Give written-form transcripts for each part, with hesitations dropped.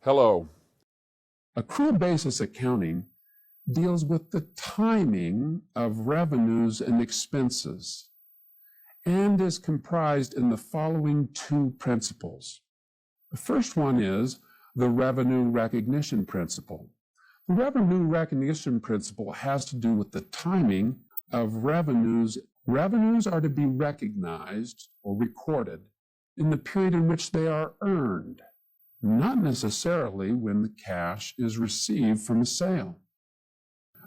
Hello. Accrual basis accounting deals with the timing of revenues and expenses and is comprised in the following two principles. The first one is the revenue recognition principle. The revenue recognition principle has to do with the timing of revenues. Revenues are to be recognized or recorded in the period in which they are earned, not necessarily when the cash is received from a sale.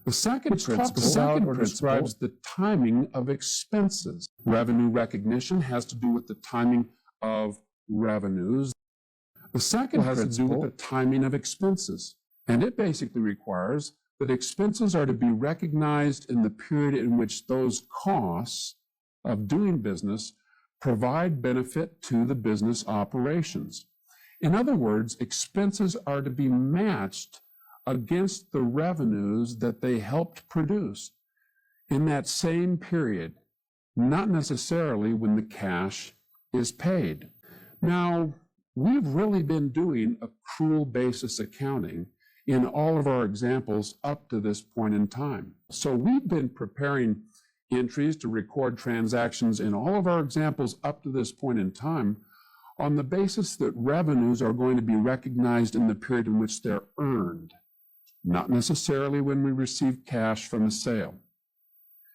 The second principle describes the timing of expenses. Revenue recognition has to do with the timing of revenues. The second has to do with the timing of expenses, and it basically requires that expenses are to be recognized in the period in which those costs of doing business provide benefit to the business operations. In other words, expenses are to be matched against the revenues that they helped produce in that same period, not necessarily when the cash is paid. Now, we've really been doing accrual basis accounting in all of our examples up to this point in time. So we've been preparing entries to record transactions in all of our examples up to this point in time on the basis that revenues are going to be recognized in the period in which they're earned, not necessarily when we receive cash from a sale.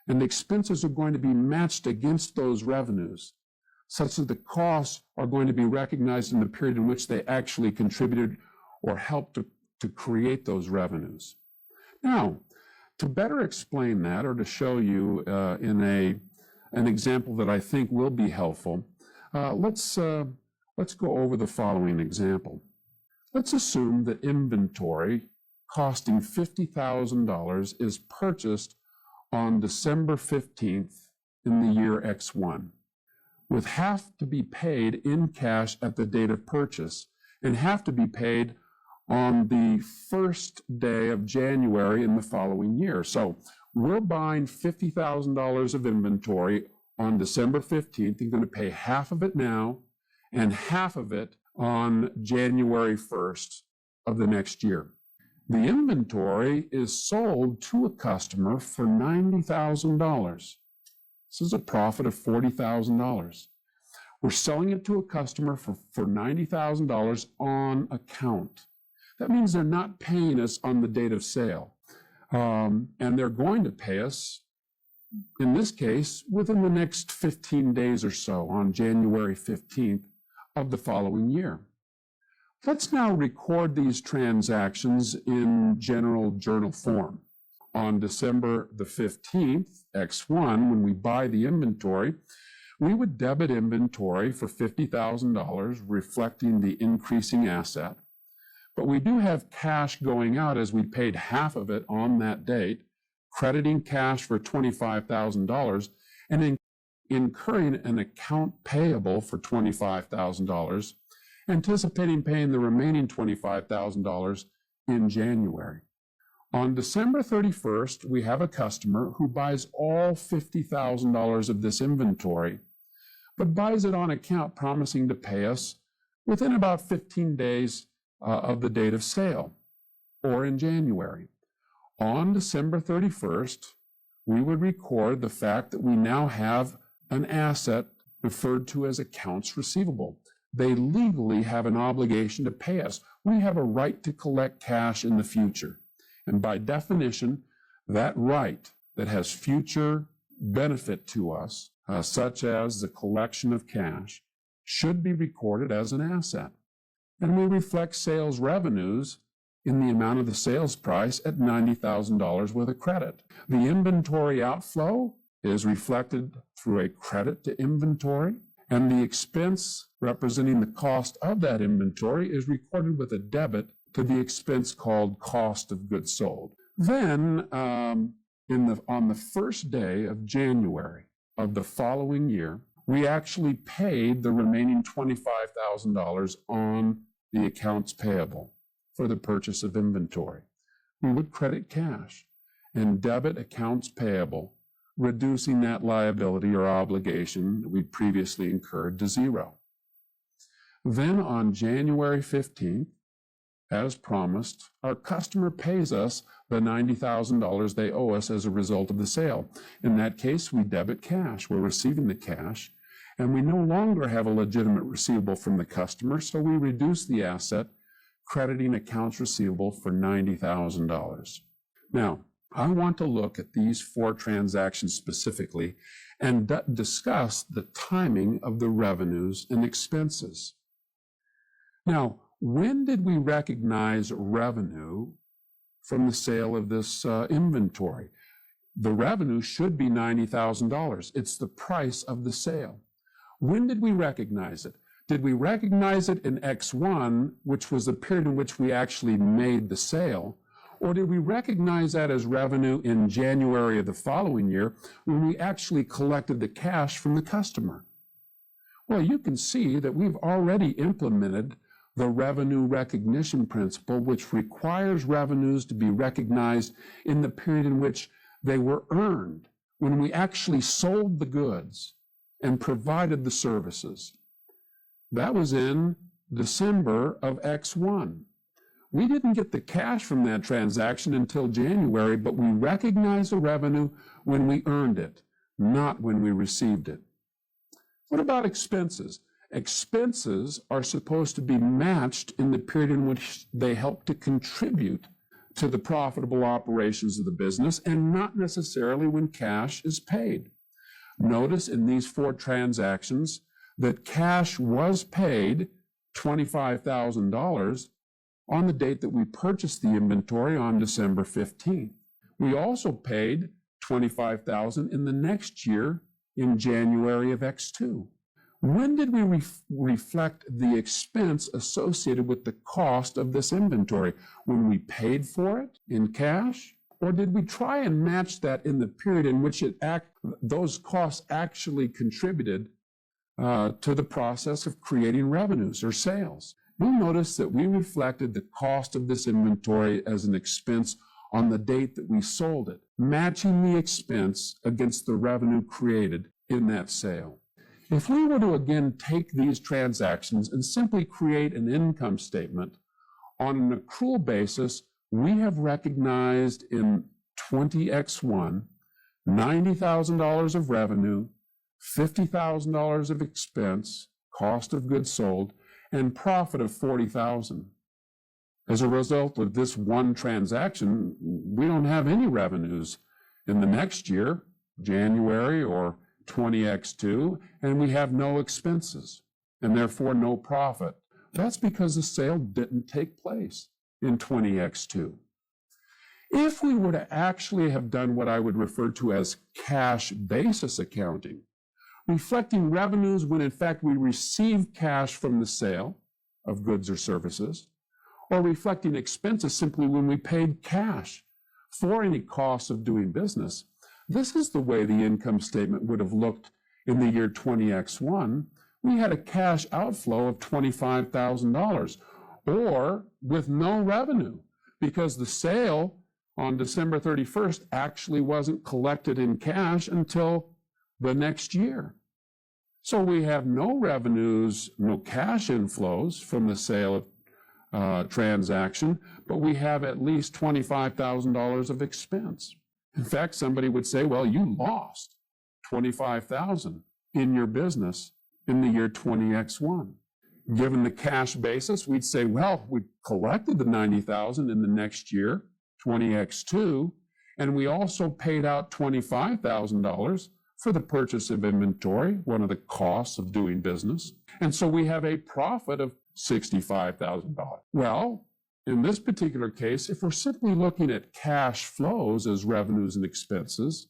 And expenses are going to be matched against those revenues, such that the costs are going to be recognized in the period in which they actually contributed or helped to create those revenues. Now, to better explain that, or to show you in an example that I think will be helpful, let's go over the following example. Let's assume that inventory costing $50,000 is purchased on December 15th in the year X1, with half to be paid in cash at the date of purchase and half to be paid on the first day of January in the following year. So we're buying $50,000 of inventory on December 15th. You're going to pay half of it now and half of it on January 1st of the next year. The inventory is sold to a customer for $90,000. This is a profit of $40,000. We're selling it to a customer for $90,000 on account. That means they're not paying us on the date of sale. And they're going to pay us, in this case, within the next 15 days or so, on January 15th of the following year. Let's now record these transactions in general journal form. On December the 15th, X1, when we buy the inventory, we would debit inventory for $50,000, reflecting the increasing asset. But we do have cash going out as we paid half of it on that date, crediting cash for $25,000 and incurring an account payable for $25,000, anticipating paying the remaining $25,000 in January. On December 31st, we have a customer who buys all $50,000 of this inventory, but buys it on account, promising to pay us within about 15 days of the date of sale, or in January. On December 31st, we would record the fact that we now have an asset referred to as accounts receivable. They legally have an obligation to pay us. We have a right to collect cash in the future. And by definition, that right that has future benefit to us, such as the collection of cash, should be recorded as an asset. And we reflect sales revenues in the amount of the sales price at $90,000 with a credit. The inventory outflow is reflected through a credit to inventory, and the expense representing the cost of that inventory is recorded with a debit to the expense called cost of goods sold. Then, on the first day of January of the following year, we actually paid the remaining $25,000 on the accounts payable for the purchase of inventory. We would credit cash and debit accounts payable, reducing that liability or obligation that we previously incurred to zero. Then on January 15th, as promised, our customer pays us the $90,000 they owe us as a result of the sale. In that case, we debit cash. We're receiving the cash, and we no longer have a legitimate receivable from the customer, so we reduce the asset, crediting accounts receivable for $90,000. Now, I want to look at these 4 transactions specifically and discuss the timing of the revenues and expenses. Now, when did we recognize revenue from the sale of this inventory? The revenue should be $90,000. It's the price of the sale. When did we recognize it? Did we recognize it in X1, which was the period in which we actually made the sale? Or did we recognize that as revenue in January of the following year when we actually collected the cash from the customer? Well, you can see that we've already implemented the revenue recognition principle, which requires revenues to be recognized in the period in which they were earned, when we actually sold the goods and provided the services. That was in December of X1. We didn't get the cash from that transaction until January, but we recognized the revenue when we earned it, not when we received it. What about expenses? Expenses are supposed to be matched in the period in which they help to contribute to the profitable operations of the business, and not necessarily when cash is paid. Notice in these 4 transactions that cash was paid $25,000 on the date that we purchased the inventory on December 15th. We also paid $25,000 in the next year in January of X2. When did we reflect the expense associated with the cost of this inventory? When we paid for it in cash? Or did we try and match that in the period in which those costs actually contributed to the process of creating revenues or sales? You'll notice that we reflected the cost of this inventory as an expense on the date that we sold it, matching the expense against the revenue created in that sale. If we were to again take these transactions and simply create an income statement on an accrual basis, we have recognized in 20X1 $90,000 of revenue, $50,000 of expense, cost of goods sold, and profit of $40,000. As a result of this one transaction, we don't have any revenues in the next year, January or 20X2, and we have no expenses, and therefore no profit. That's because the sale didn't take place in 20X2. If we were to actually have done what I would refer to as cash basis accounting, reflecting revenues when in fact we received cash from the sale of goods or services, or reflecting expenses simply when we paid cash for any costs of doing business, this is the way the income statement would have looked in the year 20X1. We had a cash outflow of $25,000, or with no revenue, because the sale on December 31st actually wasn't collected in cash until the next year. So we have no revenues, no cash inflows from the sale transaction, but we have at least $25,000 of expense. In fact, somebody would say, well, you lost $25,000 in your business in the year 20X1. Given the cash basis, we'd say, well, we collected the $90,000 in the next year, 20X2, and we also paid out $25,000 for the purchase of inventory, one of the costs of doing business. And so we have a profit of $65,000. Well, in this particular case, if we're simply looking at cash flows as revenues and expenses,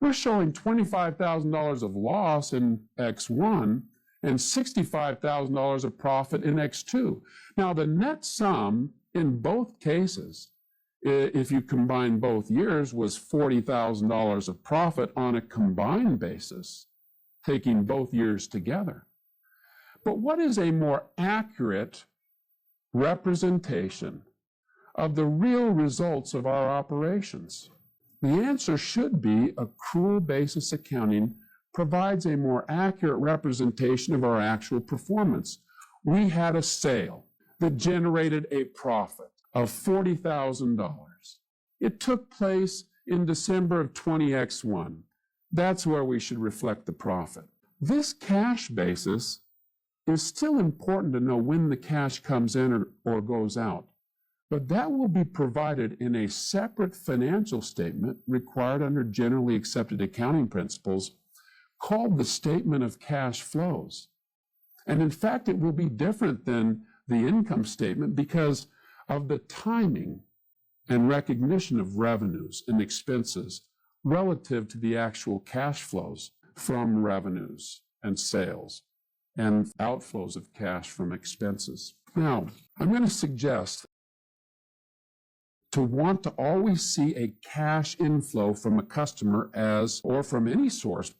we're showing $25,000 of loss in X1 and $65,000 of profit in X2. Now, the net sum in both cases, if you combine both years, was $40,000 of profit on a combined basis, taking both years together. But what is a more accurate representation of the real results of our operations? The answer should be accrual basis accounting provides a more accurate representation of our actual performance. We had a sale. that generated a profit of $40,000. It took place in December of 20X1. That's where we should reflect the profit. This cash basis is still important to know when the cash comes in or goes out, but that will be provided in a separate financial statement required under generally accepted accounting principles called the statement of cash flows. And in fact, it will be different than the income statement because of the timing and recognition of revenues and expenses relative to the actual cash flows from revenues and sales and outflows of cash from expenses. Now, I'm going to suggest to want to always see a cash inflow from a customer or from any source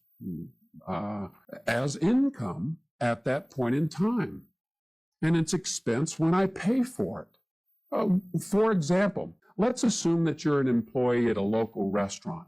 as income at that point in time, and it's expense when I pay for it. For example, let's assume that you're an employee at a local restaurant,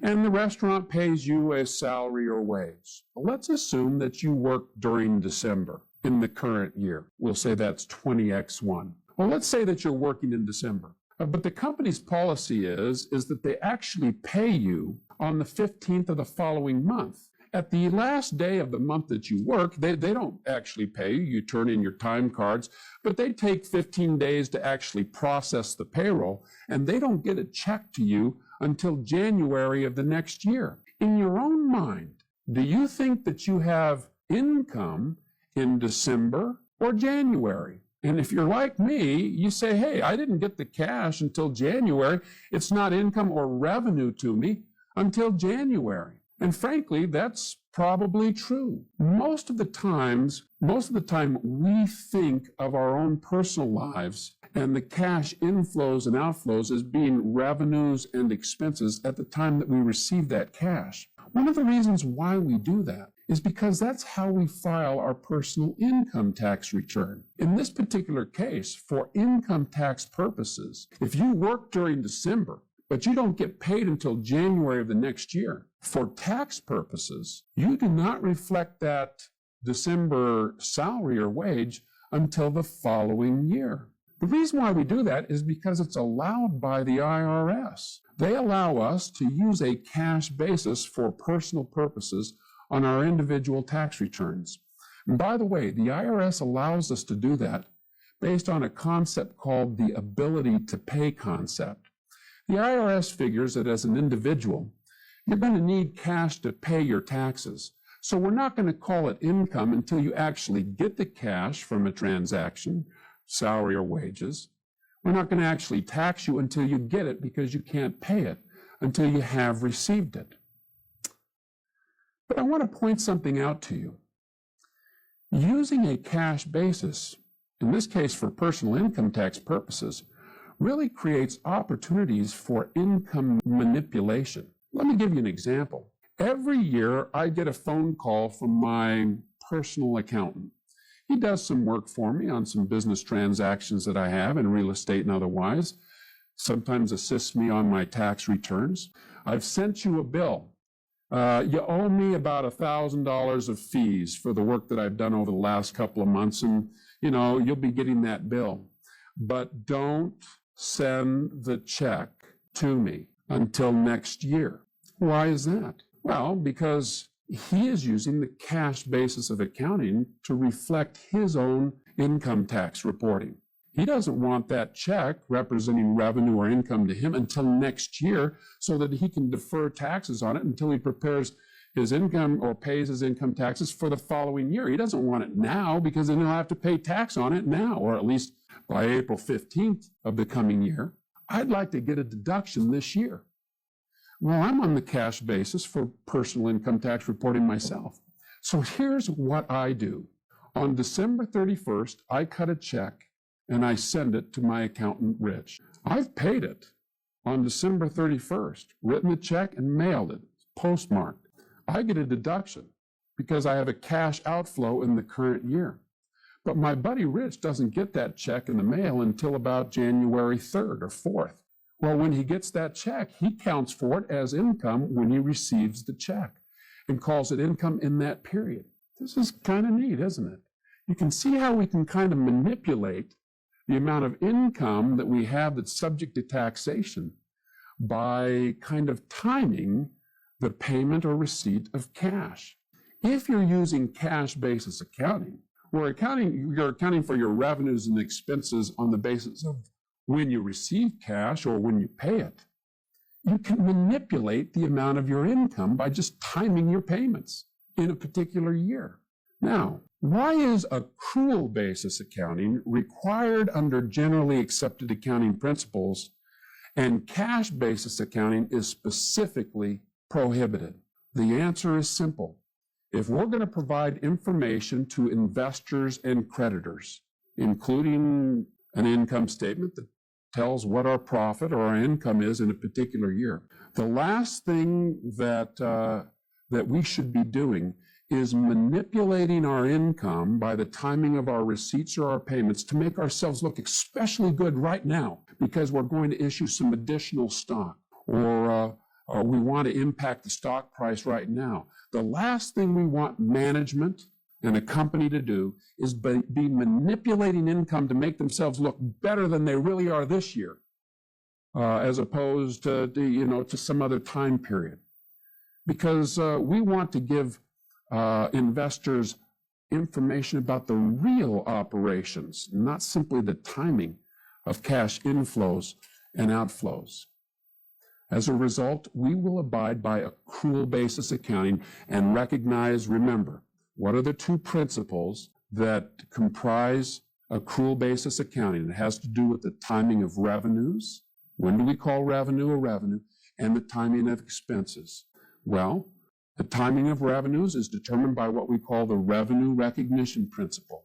and the restaurant pays you a salary or wage. Let's assume that you work during December in the current year. We'll say that's 20X1. Well, let's say that you're working in December. But the company's policy is that they actually pay you on the 15th of the following month. At the last day of the month that you work, they don't actually pay you. You turn in your time cards, but they take 15 days to actually process the payroll, and they don't get a check to you until January of the next year. In your own mind, do you think that you have income in December or January? And if you're like me, you say, hey, I didn't get the cash until January. It's not income or revenue to me until January. And frankly, that's probably true. Most of the time, we think of our own personal lives and the cash inflows and outflows as being revenues and expenses at the time that we receive that cash. One of the reasons why we do that is because that's how we file our personal income tax return. In this particular case, for income tax purposes, if you work during December, but you don't get paid until January of the next year, for tax purposes, you do not reflect that December salary or wage until the following year. The reason why we do that is because it's allowed by the IRS. They allow us to use a cash basis for personal purposes on our individual tax returns. And by the way, the IRS allows us to do that based on a concept called the ability to pay concept. The IRS figures that as an individual, you're going to need cash to pay your taxes. So we're not going to call it income until you actually get the cash from a transaction, salary or wages. We're not going to actually tax you until you get it because you can't pay it until you have received it. But I want to point something out to you. Using a cash basis, in this case for personal income tax purposes, really creates opportunities for income manipulation. Let me give you an example. Every year, I get a phone call from my personal accountant. He does some work for me on some business transactions that I have in real estate and otherwise, sometimes assists me on my tax returns. I've sent you a bill. You owe me about $1,000 of fees for the work that I've done over the last couple of months, and you'll be getting that bill. But don't send the check to me until next year. Why is that? Well, because he is using the cash basis of accounting to reflect his own income tax reporting. He doesn't want that check representing revenue or income to him until next year so that he can defer taxes on it until he prepares his income or pays his income taxes for the following year. He doesn't want it now because then he'll have to pay tax on it now, or at least by April 15th of the coming year. I'd like to get a deduction this year. Well, I'm on the cash basis for personal income tax reporting myself. So here's what I do. On December 31st, I cut a check and I send it to my accountant, Rich. I've paid it on December 31st, written the check and mailed it, postmarked. I get a deduction because I have a cash outflow in the current year. But my buddy Rich doesn't get that check in the mail until about January 3rd or 4th. Well, when he gets that check, he counts for it as income when he receives the check and calls it income in that period. This is kind of neat, isn't it? You can see how we can kind of manipulate the amount of income that we have that's subject to taxation by kind of timing the payment or receipt of cash. If you're using cash basis accounting, where you're accounting for your revenues and expenses on the basis of when you receive cash or when you pay it, you can manipulate the amount of your income by just timing your payments in a particular year. Now, why is accrual basis accounting required under generally accepted accounting principles and cash basis accounting is specifically prohibited? The answer is simple. If we're going to provide information to investors and creditors, including an income statement that tells what our profit or our income is in a particular year, the last thing that we should be doing is manipulating our income by the timing of our receipts or our payments to make ourselves look especially good right now because we're going to issue some additional stock or we want to impact the stock price right now. The last thing we want management and a company to do is be manipulating income to make themselves look better than they really are this year, as opposed to some other time period. Because we want to give investors information about the real operations, not simply the timing of cash inflows and outflows. As a result, we will abide by accrual basis accounting and recognize, remember, what are the two principles that comprise accrual basis accounting? It has to do with the timing of revenues. When do we call revenue a revenue? And the timing of expenses. Well, the timing of revenues is determined by what we call the revenue recognition principle.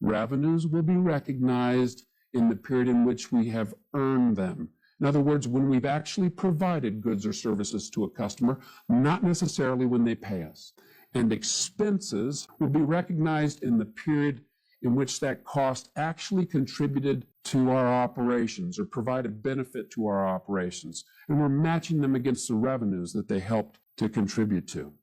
Revenues will be recognized in the period in which we have earned them. In other words, when we've actually provided goods or services to a customer, not necessarily when they pay us. And expenses will be recognized in the period in which that cost actually contributed to our operations or provided benefit to our operations. And we're matching them against the revenues that they helped to contribute to.